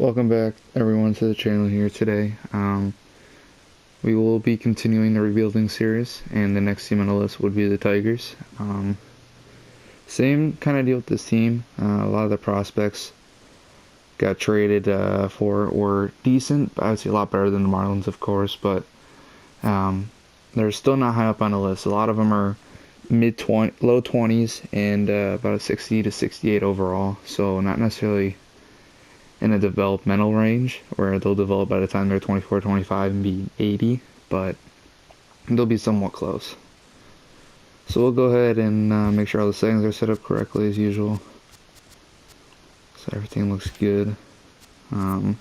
Welcome back everyone to the channel here today. We will be continuing the rebuilding series, and the next team on the list would be the Tigers. Same kind of deal with this team. A lot of the prospects got traded for were decent, obviously a lot better than the Marlins, of course, but they're still not high up on the list. A lot of them are low 20s and about a 60 to 68 overall, so not necessarily in a developmental range where they'll develop by the time they're 24, 25 and be 80, but they'll be somewhat close. So we'll go ahead and make sure all the settings are set up correctly as usual. So everything looks good. I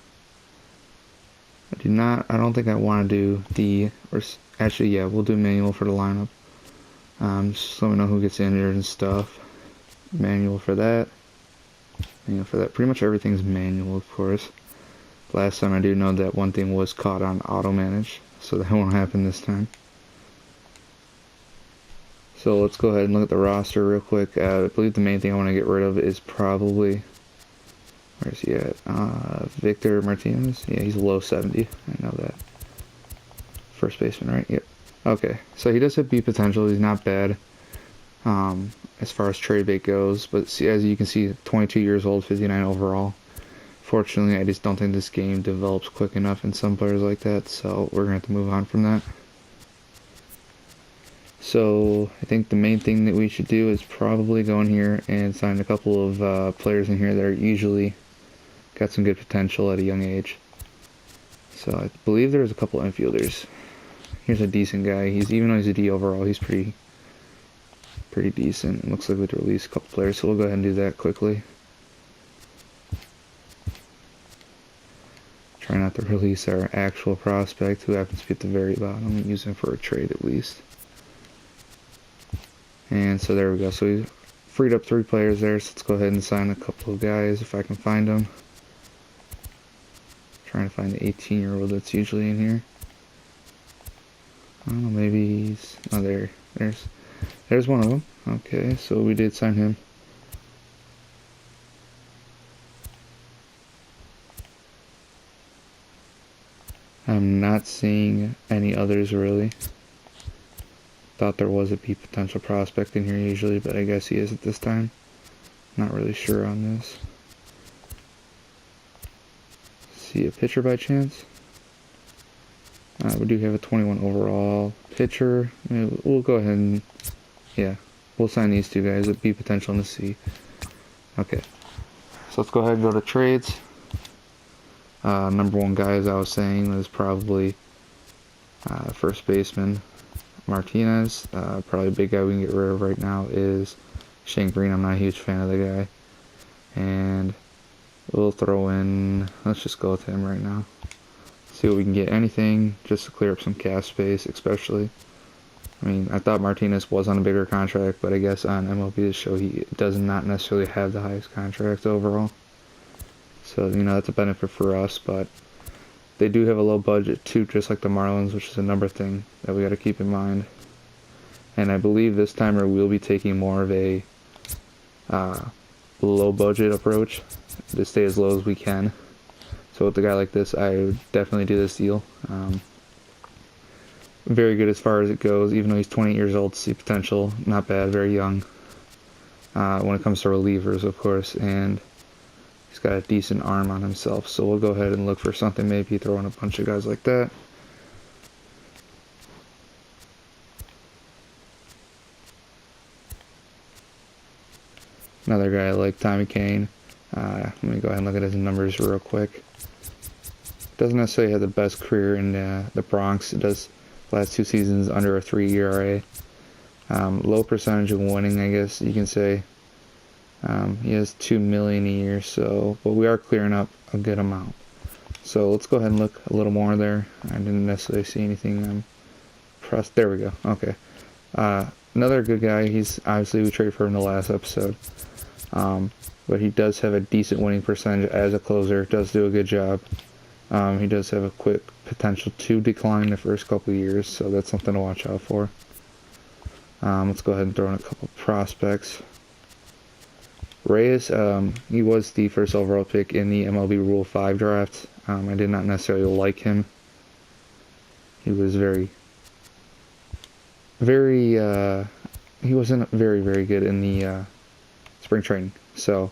don't think I want to do we'll do manual for the lineup. Just let me know who gets injured and stuff. Manual for that. Pretty much everything's manual, of course. Last time I do know that one thing was caught on auto manage, so that won't happen this time. So let's go ahead and look at the roster real quick. I believe the main thing I want to get rid of is probably, where's he at? Victor Martinez. Yeah, he's low 70. I know that. First baseman, right? Yep. Okay, so he does have B potential. He's not bad. As far as trade bait goes, but see, as you can see, 22 years old, 59 overall. Fortunately, I just don't think this game develops quick enough in some players like that, so we're gonna have to move on from that. So I think the main thing that we should do is probably go in here and sign a couple of players in here that are usually got some good potential at a young age. So I believe there's a couple infielders. Here's a decent guy. Even though he's a D overall, he's pretty decent. It looks like we'd release a couple players, so we'll go ahead and do that quickly. Try not to release our actual prospect, who happens to be at the very bottom. Use him for a trade at least. And so there we go. So we freed up 3 players there, so let's go ahead and sign a couple of guys if I can find them. Trying to find the 18-year-old that's usually in here. I don't know, maybe he's... Oh, there's one of them. Okay, so we did sign him. I'm not seeing any others really. Thought there was a B potential prospect in here usually, but I guess he is at this time. Not really sure on this. See a pitcher by chance? We do have a 21 overall pitcher. We'll go ahead and, yeah, we'll sign these 2 guys with B potential in the C. Okay, so let's go ahead and go to trades. Number 1 guy, as I was saying, was probably first baseman Martinez. Probably a big guy we can get rid of right now is Shane Green. I'm not a huge fan of the guy. And we'll throw in, let's just go with him right now. See what we can get. Anything just to clear up some cap space, especially. I mean, I thought Martinez was on a bigger contract, but I guess on MLB this show he does not necessarily have the highest contract overall. So, that's a benefit for us, but they do have a low budget too, just like the Marlins, which is another thing that we got to keep in mind. And I believe this time we'll be taking more of a low budget approach to stay as low as we can. So with a guy like this, I would definitely do this deal. Very good as far as it goes, even though he's 28 years old, see potential, not bad, very young. When it comes to relievers, of course, and he's got a decent arm on himself, so we'll go ahead and look for something, maybe throw in a bunch of guys like that. Another guy like Tommy Kane. Let me go ahead and look at his numbers real quick. Doesn't necessarily have the best career in the Bronx. It does the last 2 seasons under a 3 ERA. Low percentage of winning, I guess you can say. He has $2 million a year, but we are clearing up a good amount. So let's go ahead and look a little more there. I didn't necessarily see anything pressed. There we go. Okay. Another good guy. He's obviously, we traded for him in the last episode. But he does have a decent winning percentage as a closer. Does do a good job. He does have a quick potential to decline the first couple of years, so that's something to watch out for. Let's go ahead and throw in a couple prospects. Reyes, he was the first overall pick in the MLB Rule 5 draft. I did not necessarily like him. He was he wasn't very good in the spring training. So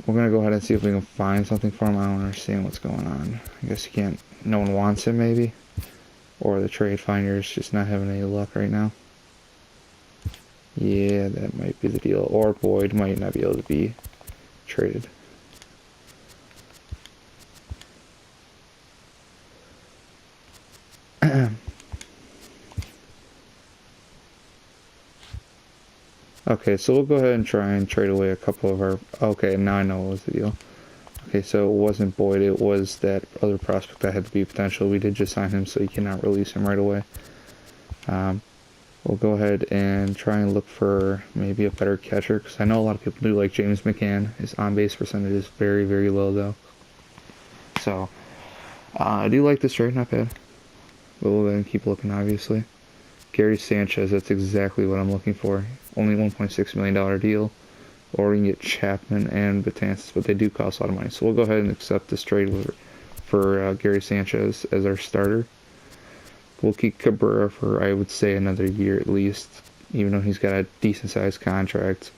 we're going to go ahead and see if we can find something for him. I don't understand what's going on. I guess you can't, no one wants him maybe. Or the trade finder's just not having any luck right now. Yeah, that might be the deal. Or Boyd might not be able to be traded. Okay, so we'll go ahead and try and trade away a couple of our... Okay, now I know what was the deal. Okay, so it wasn't Boyd, it was that other prospect that had to be potential. We did just sign him, so you cannot release him right away. We'll go ahead and try and look for maybe a better catcher, because I know a lot of people do like James McCann. His on-base percentage is very low, though. So, I do like this trade, not bad. But we'll go ahead and keep looking, obviously. Gary Sanchez, that's exactly what I'm looking for. Only $1.6 million deal. Or we can get Chapman and Betances, but they do cost a lot of money. So we'll go ahead and accept this trade for Gary Sanchez as our starter. We'll keep Cabrera for, I would say, another year at least, even though he's got a decent-sized contract.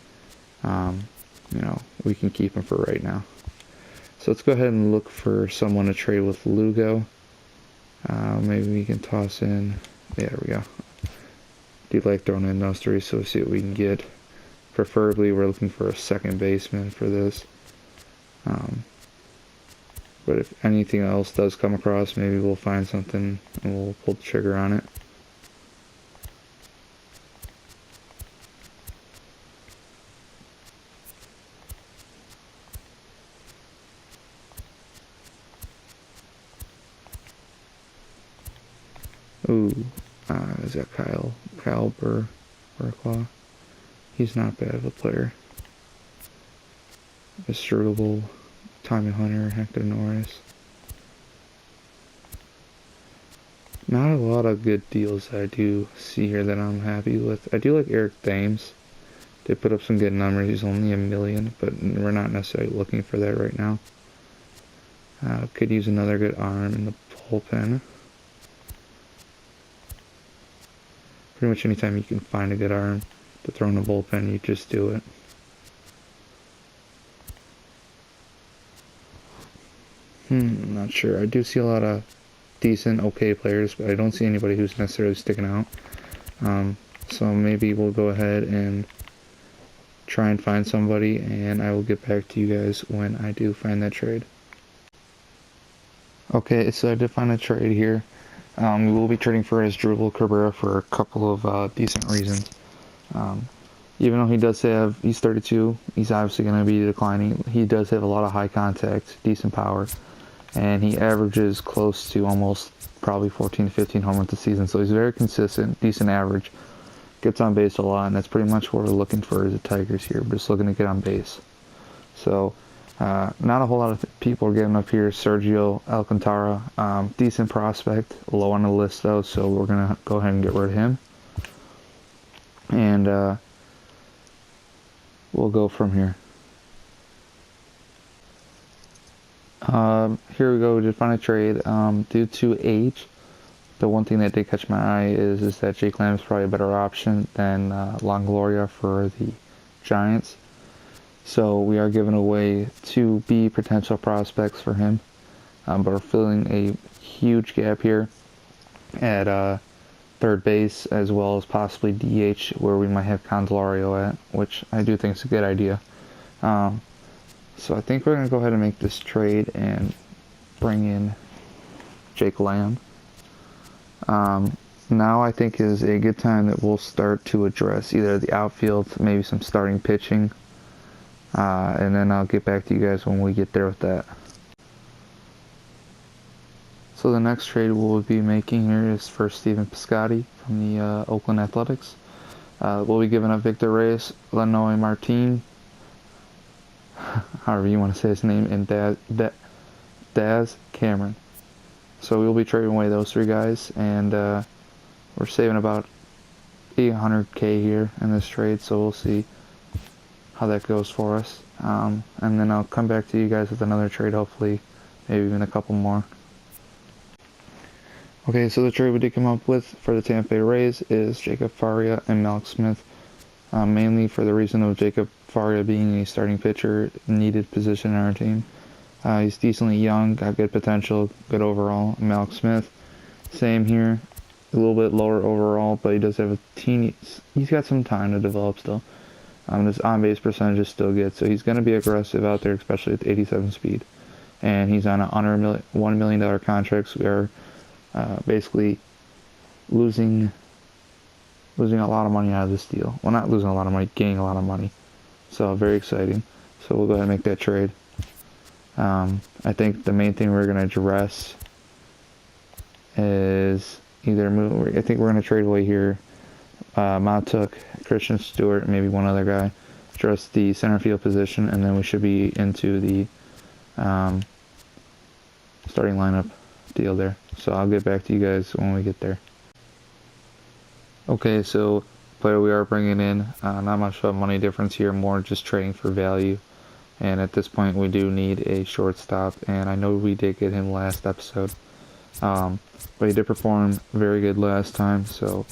We can keep him for right now. So let's go ahead and look for someone to trade with Lugo. Maybe we can toss in... Yeah, there we go. Do like throwing in those three, so we'll see what we can get. Preferably, we're looking for a second baseman for this. But if anything else does come across, maybe we'll find something and we'll pull the trigger on it. Ooh, is that Kyle Burklaw? He's not bad of a player. Struble, Tommy Hunter, Hector Norris. Not a lot of good deals that I do see here that I'm happy with. I do like Eric Thames. They put up some good numbers. He's only $1 million, but we're not necessarily looking for that right now. Could use another good arm in the bullpen. Pretty much anytime you can find a good arm to throw in the bullpen, you just do it. I'm not sure. I do see a lot of decent, okay players, but I don't see anybody who's necessarily sticking out. So maybe we'll go ahead and try and find somebody, and I will get back to you guys when I do find that trade. Okay, so I did find a trade here. We will be trading for Asdrubal Cabrera for a couple of decent reasons. Even though he does have, he's 32, he's obviously going to be declining. He does have a lot of high contact, decent power, and he averages close to almost probably 14 to 15 home runs a season. So he's very consistent, decent average, gets on base a lot, and that's pretty much what we're looking for as the Tigers here. We're just looking to get on base. So not a whole lot of people are getting up here. Sergio Alcantara, decent prospect, low on the list though, so we're going to go ahead and get rid of him. And we'll go from here. Here we go. We just found a trade. Due to age, the one thing that did catch my eye is that Jake Lamb is probably a better option than Longoria for the Giants. So we are giving away 2 B potential prospects for him, but we're filling a huge gap here at third base, as well as possibly DH, where we might have Candelario at, which I do think is a good idea. So I think we're going to go ahead and make this trade and bring in Jake Lamb. Now I think is a good time that we'll start to address either the outfield, maybe some starting pitching, and then I'll get back to you guys when we get there with that. So the next trade we'll be making here is for Stephen Piscotty from the Oakland Athletics. We'll be giving up Victor Reyes, Lenoy Martin, however you want to say his name, and Daz Cameron. So we'll be trading away those 3 guys, and we're saving about $800K here in this trade, so we'll see how that goes for us. And then I'll come back to you guys with another trade, hopefully, maybe even a couple more. Okay, so the trade we did come up with for the Tampa Bay Rays is Jacob Faria and Malcolm Smith, mainly for the reason of Jacob Faria being a starting pitcher, needed position in our team. He's decently young, got good potential, good overall. Malcolm Smith, same here, a little bit lower overall, but he does have a teeny. He's got some time to develop still. His on-base percentage is still good, so he's going to be aggressive out there, especially at the 87 speed. And he's on under $1 million contracts. We are basically losing a lot of money out of this deal. Well, not losing a lot of money, gaining a lot of money. So very exciting. So we'll go ahead and make that trade. I think the main thing we're going to address is either move. I think we're going to trade away here. Montauk, Christian Stewart, maybe one other guy. Address the center field position, and then we should be into the starting lineup deal there. So I'll get back to you guys when we get there. Okay, so player we are bringing in, not much of a money difference here, more just trading for value. And at this point we do need a shortstop, and I know we did get him last episode. But he did perform very good last time, so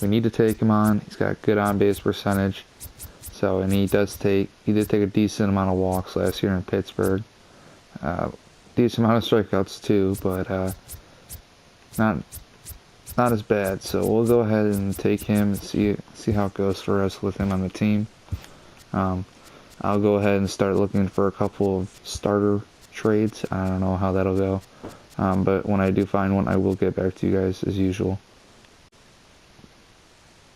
we need to take him on. He's got good on-base percentage. So, and he did take a decent amount of walks last year in Pittsburgh. Decent amount of strikeouts too, but not as bad. So we'll go ahead and take him and see how it goes for us with him on the team. I'll go ahead and start looking for a couple of starter trades. I don't know how that'll go, but when I do find one, I will get back to you guys as usual.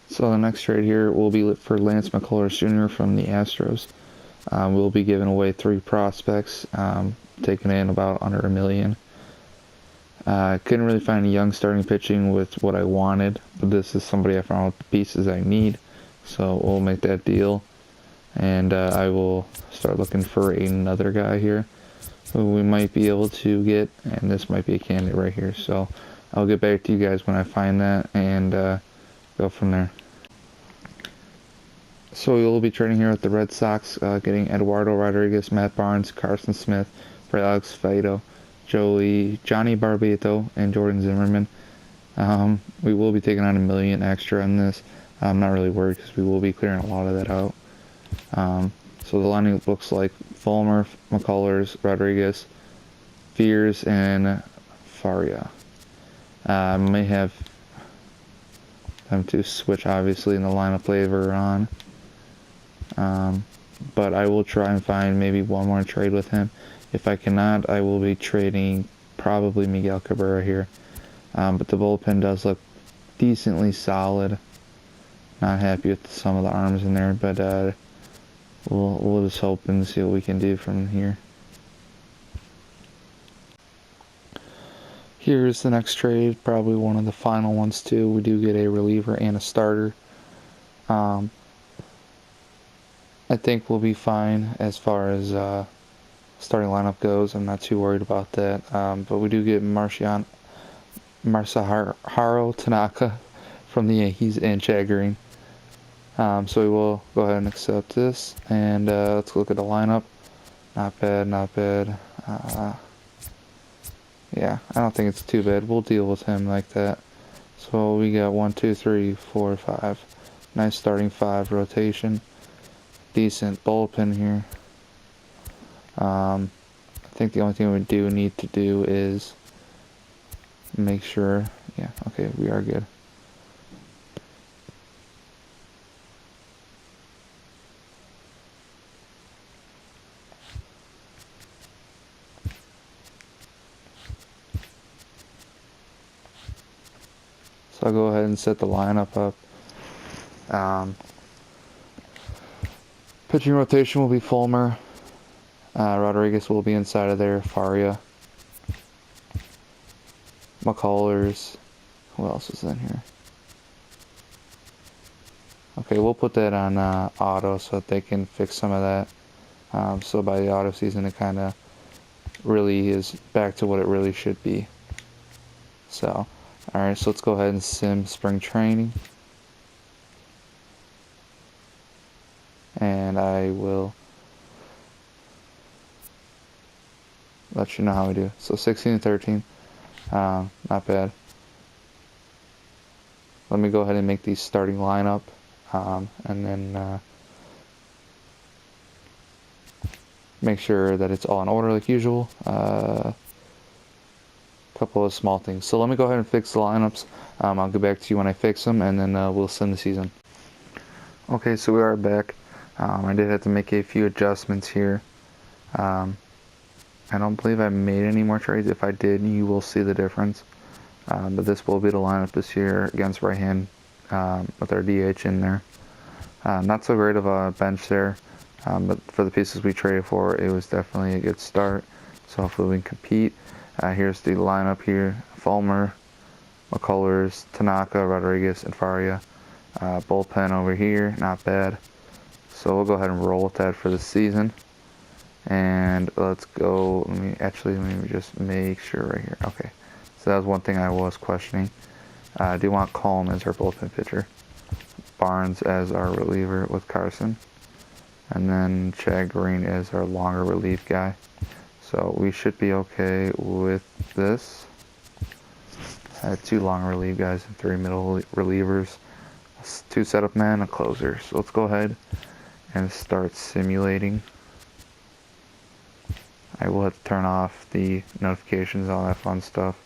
So the next trade here will be for Lance McCullers Jr. from the Astros. We'll be giving away 3 prospects, taking in about under $1 million. Couldn't really find a young starting pitching with what I wanted, but this is somebody I found with the pieces I need, so we'll make that deal. And I will start looking for another guy here who we might be able to get, and this might be a candidate right here. So I'll get back to you guys when I find that and go from there. So we will be trading here with the Red Sox, getting Eduardo Rodriguez, Matt Barnes, Carson Smith, for Alex Faedo, Johnny Barbato, and Jordan Zimmerman. We will be taking on $1 million extra on this. I'm not really worried because we will be clearing a lot of that out. So the lining looks like Fulmer, McCullers, Rodriguez, Fears, and Faria. I may have them to switch obviously in the lineup later on. But I will try and find maybe one more trade with him. If I cannot, I will be trading probably Miguel Cabrera here. But the bullpen does look decently solid. Not happy with some of the arms in there, but we'll just hope and see what we can do from here. Here's the next trade, probably one of the final ones too. We do get a reliever and a starter. I think we'll be fine as far as starting lineup goes. I'm not too worried about that. But we do get Masahiro Tanaka from the Yankees and Chad Green. So we will go ahead and accept this. And let's look at the lineup. Not bad, not bad. Yeah, I don't think it's too bad. We'll deal with him like that. So we got 1, 2, 3, 4, 5. Nice starting 5 rotation. Decent bullpen here. I think the only thing we do need to do is make sure. Yeah, okay, we are good. So I'll go ahead and set the lineup up. Pitching rotation will be Fulmer. Rodriguez will be inside of there. Faria. McCullers. Who else is in here? Okay, we'll put that on auto so that they can fix some of that. So by the auto season, it kind of really is back to what it really should be. So, alright, so let's go ahead and sim spring training. and I will let you know how we do. So 16 and 13, not bad. Let me go ahead and make the starting lineup, and then make sure that it's all in order like usual. Couple of small things. So let me go ahead and fix the lineups. I'll get back to you when I fix them, and then we'll send the season. Okay, so we are back. I did have to make a few adjustments here. I don't believe I made any more trades. If I did, you will see the difference. But this will be the lineup this year against right hand with our DH in there. Not so great of a bench there, but for the pieces we traded for, it was definitely a good start. So hopefully we can compete. Here's the lineup here. Fulmer, McCullers, Tanaka, Rodriguez, and Faria. Bullpen over here, not bad. So we'll go ahead and roll with that for the season. And let's go, let me just make sure right here. Okay, so that was one thing I was questioning. I do want Colm as our bullpen pitcher. Barnes as our reliever with Carson. And then Chad Green as our longer relief guy. So we should be okay with this. I had 2 long relief guys and 3 middle relievers. 2 setup men, a closer. So let's go ahead and start simulating. I will have to turn off the notifications, all that fun stuff.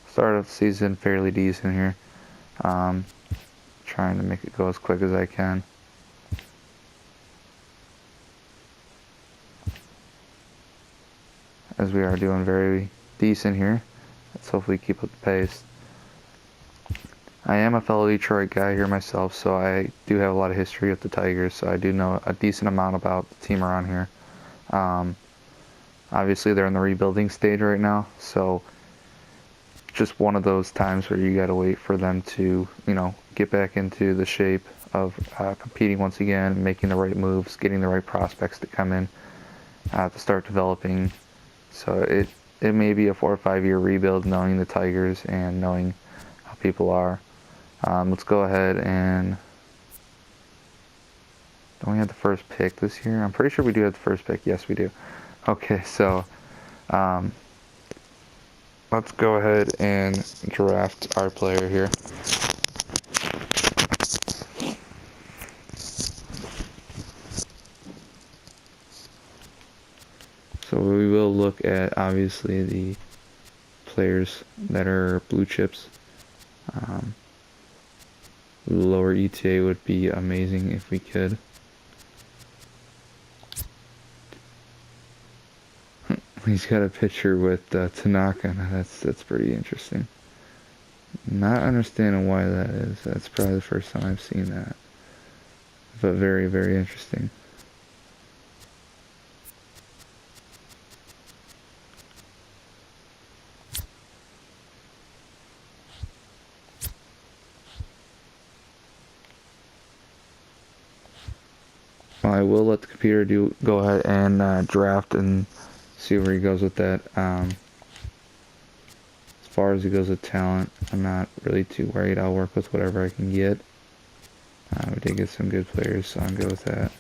Start of the season fairly decent here. Trying to make it go as quick as I can. As we are doing very decent here. Let's hopefully keep up the pace. I am a fellow Detroit guy here myself, so I do have a lot of history with the Tigers, so I do know a decent amount about the team around here. Obviously they're in the rebuilding stage right now, so just one of those times where you gotta wait for them to, get back into the shape of competing once again, making the right moves, getting the right prospects to come in to start developing. So it may be a 4 or 5 year rebuild, knowing the Tigers and knowing how people are. Let's go ahead and, don't we have the first pick this year? I'm pretty sure we do have the first pick. Yes, we do. Okay, so let's go ahead and draft our player here. So we will look at, obviously, the players that are blue chips. Lower ETA would be amazing if we could. He's got a picture with Tanaka. That's pretty interesting. Not understanding why that is. That's probably the first time I've seen that. But very, very interesting. I will let the computer go ahead and draft and see where he goes with that. As far as he goes with talent, I'm not really too worried. I'll work with whatever I can get. We did get some good players, so I'm good with that.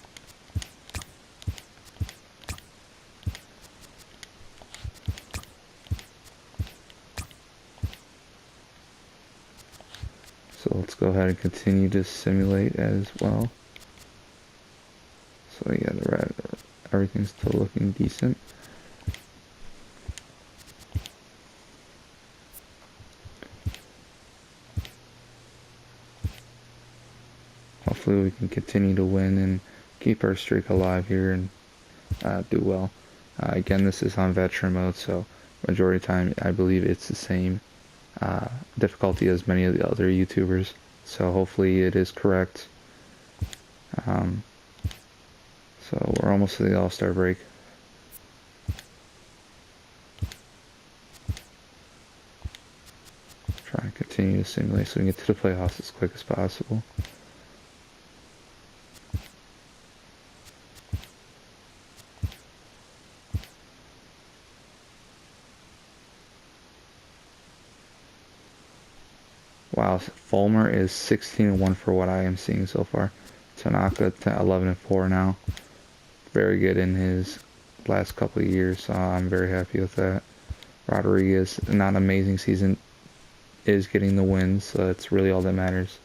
So let's go ahead and continue to simulate as well. So yeah, everything's still looking decent. Hopefully we can continue to win and keep our streak alive here and do well. Again, this is on veteran mode, so majority of the time I believe it's the same difficulty as many of the other YouTubers. So hopefully it is correct. So we're almost to the All-Star break. continue to simulate so we can get to the playoffs as quick as possible. Wow, Fulmer is 16-1 for what I am seeing so far. Tanaka 11-4 now. Very good in his last couple of years, so I'm very happy with that. Rodriguez, not an amazing season, is getting the wins, so that's really all that matters.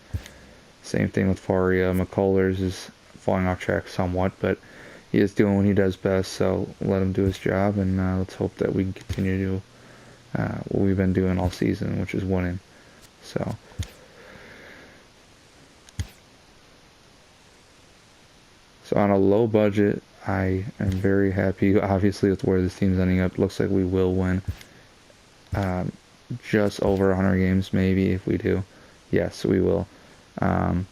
Same thing with Faria. McCullers is falling off track somewhat, but he is doing what he does best, so let him do his job, and let's hope that we can continue to do what we've been doing all season, which is winning. So on a low budget, I am very happy, obviously, with where this team's ending up. Looks like we will win just over 100 games, maybe, if we do. Yes, we will. Yeah,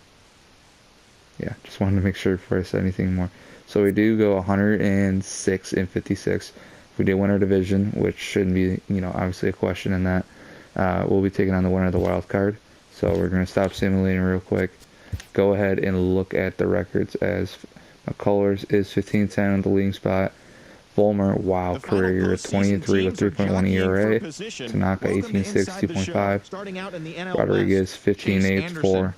just wanted to make sure before I said anything more. So we do go 106-56. If we do win our division, which shouldn't be, obviously a question in that, we'll be taking on the winner of the wild card. So we're going to stop simulating real quick. Go ahead and look at the records as McCullers is 15-10 in the leading spot. Fulmer, wow, career year 20-3 with 3.1 ERA. Tanaka 18-6, 2.5. Rodriguez 15-8, 4.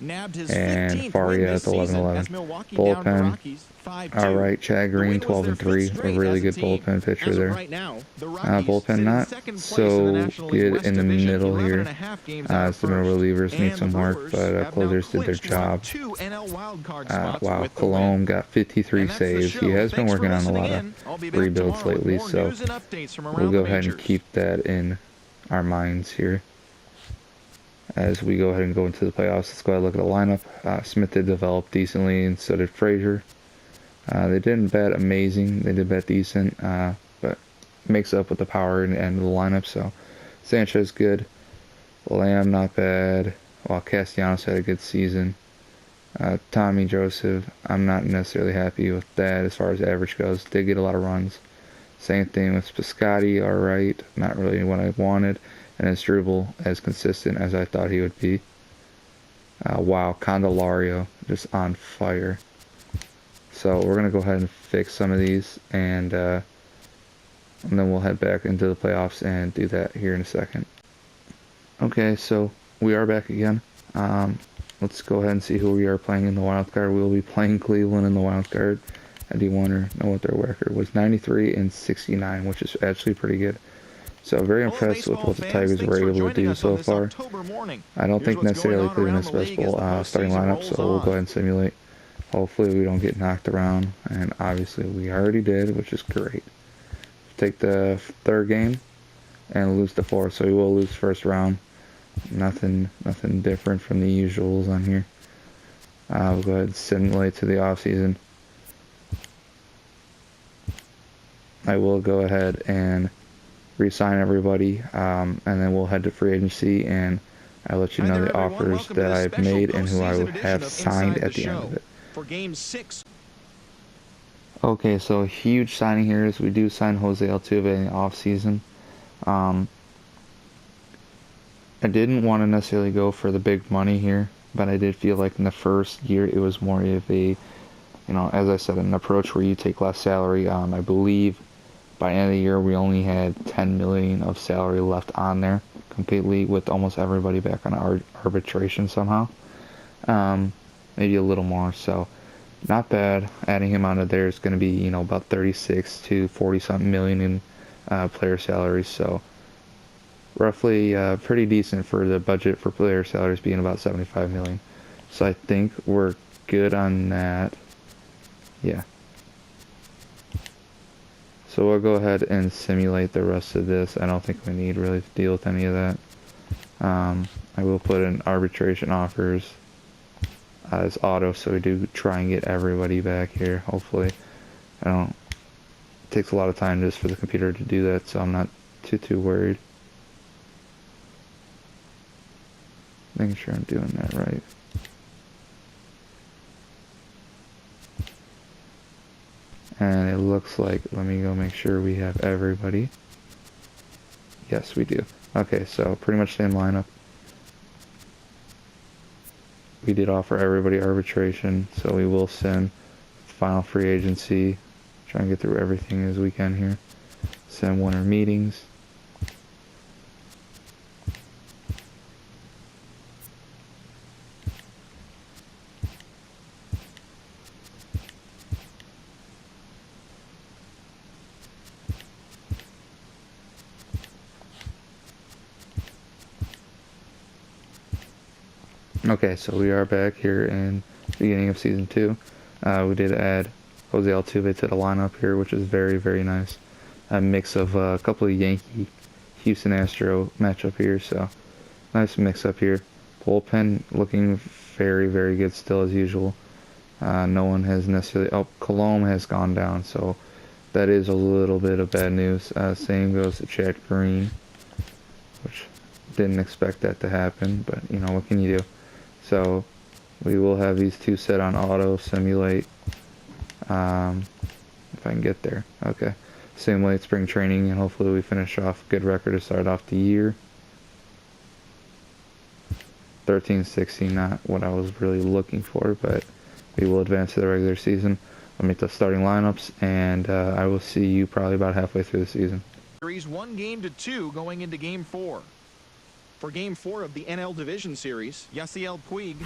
And Faria at 11-11. Bullpen. All right, Chad Green 12-3, a really good bullpen pitcher there. Bullpen not so good in the middle here. As the middle relievers need some work, but closers did their job. Wow, Colomb got 53 saves. He has been working on a lot of rebuilds lately, so we'll go ahead and keep that in our minds here. As we go ahead and go into the playoffs, let's go ahead and look at the lineup. Smith did develop decently, and so did Frazier. They didn't bat amazing. They did bat decent, but makes up with the power and the lineup. So Sanchez good. Lamb not bad. While Castellanos had a good season. Tommy Joseph, I'm not necessarily happy with that as far as average goes. Did get a lot of runs. Same thing with Piscotti, alright. Not really what I wanted. And then Struble as consistent as I thought he would be. Wow, Candelario just on fire. So we're going to go ahead and fix some of these, and then we'll head back into the playoffs and do that here in a second. Okay, so we are back again. Let's go ahead and see who we are playing in the wild card. We'll be playing Cleveland in the wild card. I do want to know what their record was. 93-69, which is actually pretty good. So very impressed with what the Tigers were able to do so far. I don't think necessarily Cleveland is the best starting lineup, so we'll go ahead and simulate. Hopefully we don't get knocked around, and obviously we already did, which is great. Take the third game and lose the fourth, so we will lose first round. Nothing different from the usuals on here. We'll go ahead and simulate to the off season. I will go ahead and re-sign everybody, and then we'll head to free agency, and I'll let you know the offers that I've made and who I would have signed at the end of it. For Game 6. Okay, so a huge signing here is we do sign Jose Altuve in the offseason. I didn't want to necessarily go for the big money here, but I did feel like in the first year it was more of a, as I said, an approach where you take less salary. I believe by the end of the year we only had $10 million of salary left on there completely, with almost everybody back on arbitration somehow. Maybe a little more, so not bad. Adding him onto there is going to be, about 36 to 40 something million in player salaries, so roughly pretty decent for the budget for player salaries being about 75 million. So I think we're good on that. Yeah. So we'll go ahead and simulate the rest of this. I don't think we need really to deal with any of that. I will put in arbitration offers as auto, so we do try and get everybody back here, hopefully. It takes a lot of time just for the computer to do that, so I'm not too worried. Making sure I'm doing that right. And it looks like, let me go make sure we have everybody. Yes, we do. Okay, so pretty much same lineup. we did offer everybody arbitration, so we will send final free agency. Try and get through everything as we can here. Send winter meetings. Okay, so we are back here in the beginning of season 2. We did add Jose Altuve to the lineup here, which is very, very nice. A mix of a couple of Yankee, Houston Astro matchup here, so nice mix up here. Bullpen looking very, very good still as usual. No one has necessarily... Oh, Colomb has gone down, so that is a little bit of bad news. Same goes to Chad Green, which didn't expect that to happen, but, you know, what can you do? So we will have these two set on auto simulate. If I can get there. Okay. Simulate spring training, and hopefully we finish off a good record to start off the year. 13-16, not what I was really looking for, but we will advance to the regular season. I'll make the starting lineups, and I will see you probably about halfway through the season. Series 1-2 going into Game 4. For Game 4 of the NL Division Series, Yasiel Puig